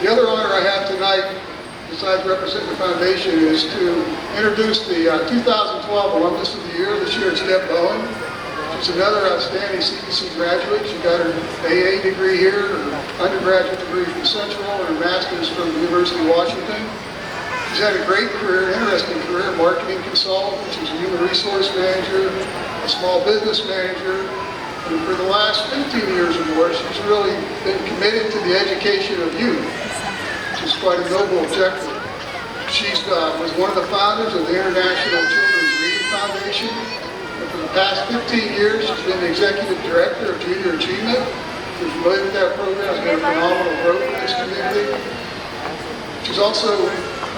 The other honor I have tonight, besides representing the foundation, is to introduce the 2012 Alumnus of the Year. This year it's Deb Bowen. She's another outstanding CBC graduate. She got her AA degree here, her undergraduate degree from Central, and her master's from the University of Washington. She's had a great career, interesting career, marketing consultant. She's a human resource manager, a small business manager. And for the last 15 years or more, she's really been committed to the education of youth, which is quite a noble objective. She was one of the founders of the International Children's Reading Foundation. And for the past 15 years, she's been the executive director of Junior Achievement. If you're familiar with that program, it's been a phenomenal growth in this community. She's also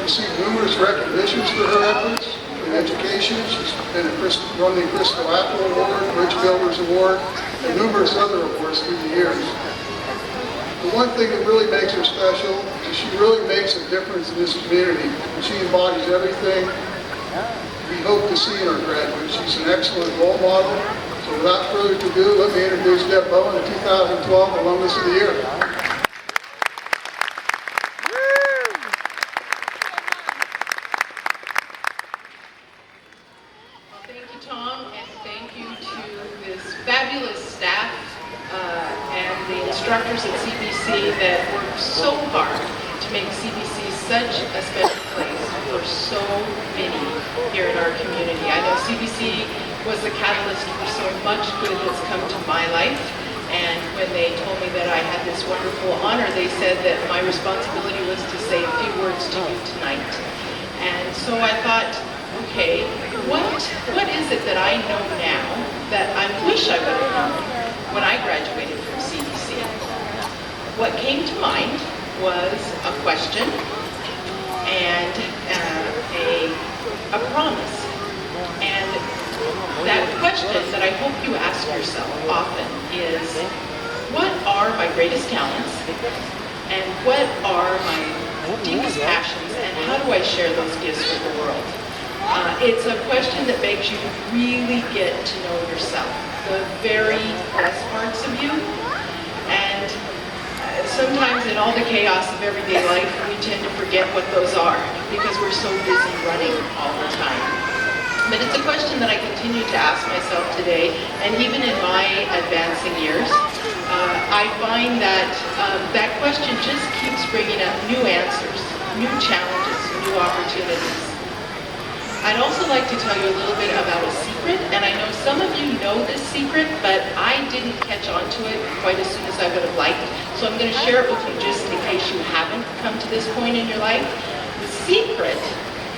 received numerous recognitions for her efforts in education. She's been won the Crystal Apple Award, Bridge Builders Award, and numerous other awards through the years. The one thing that really makes her special is she really makes a difference in this community. And she embodies everything we hope to see in our graduates. She's an excellent role model. So without further ado, let me introduce Deb Bowen, the 2012 Alumnus of the Year. Tom, and thank you to this fabulous staff and the instructors at CBC that worked so hard to make CBC such a special place for so many here in our community. I know CBC was the catalyst for so much good that's come to my life, and when they told me that I had this wonderful honor, they said that my responsibility was to say a few words to you tonight. And so I thought, okay, what is it that I know now that I wish I would have known when I graduated from CBC? What came to mind was a question and a promise. And that question that I hope you ask yourself often is, what are my greatest talents? And what are my deepest passions? And how do I share those gifts with the world? It's a question that makes you really get to know yourself, the very best parts of you. And sometimes in all the chaos of everyday life, we tend to forget what those are because we're so busy running all the time. But it's a question that I continue to ask myself today, and even in my advancing years, I find that that question just keeps bringing up new answers, new challenges, new opportunities. I'd also like to tell you a little bit about a secret, and I know some of you know this secret, but I didn't catch on to it quite as soon as I would have liked, so I'm going to share it with you just in case you haven't come to this point in your life. The secret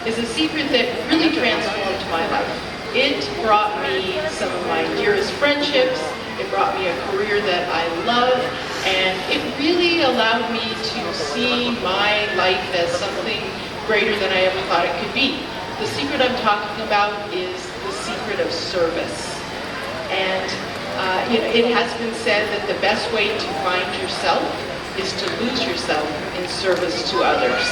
is a secret that really transformed my life. It brought me some of my dearest friendships, it brought me a career that I love, and it really allowed me to see my life as something greater than I ever thought it could be. The secret I'm talking about is the secret of service. And it has been said that the best way to find yourself is to lose yourself in service to others.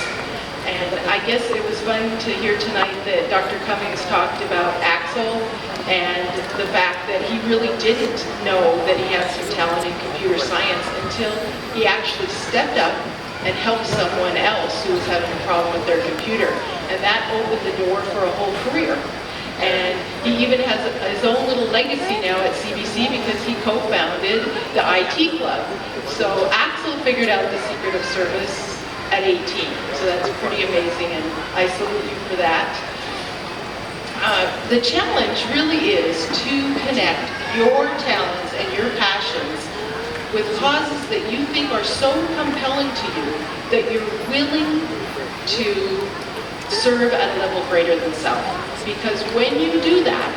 And I guess it was fun to hear tonight that Dr. Cummings talked about Axel and the fact that he really didn't know that he had some talent in computer science until he actually stepped up and help someone else who was having a problem with their computer. And that opened the door for a whole career. And he even has his own little legacy now at CBC because he co-founded the IT Club. So Axel figured out the secret of service at 18. So that's pretty amazing, and I salute you for that. The challenge really is to connect your talents and your passions with causes that you think are so compelling to you that you're willing to serve at a level greater than self. Because when you do that,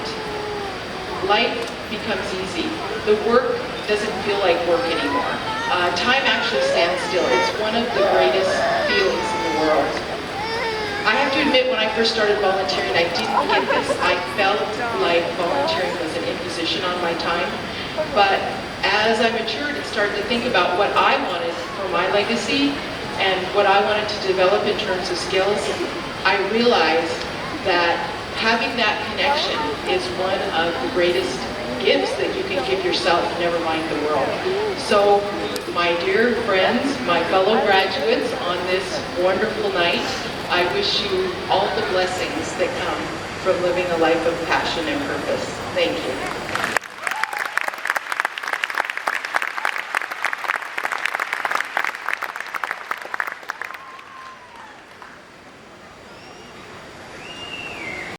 life becomes easy. The work doesn't feel like work anymore. Time actually stands still. It's one of the greatest feelings in the world. I have to admit, when I first started volunteering, I didn't get this. I felt like volunteering was an imposition on my time. But as I matured and started to think about what I wanted for my legacy and what I wanted to develop in terms of skills, I realized that having that connection is one of the greatest gifts that you can give yourself, never mind the world. So my dear friends, my fellow graduates on this wonderful night, I wish you all the blessings that come from living a life of passion and purpose. Thank you.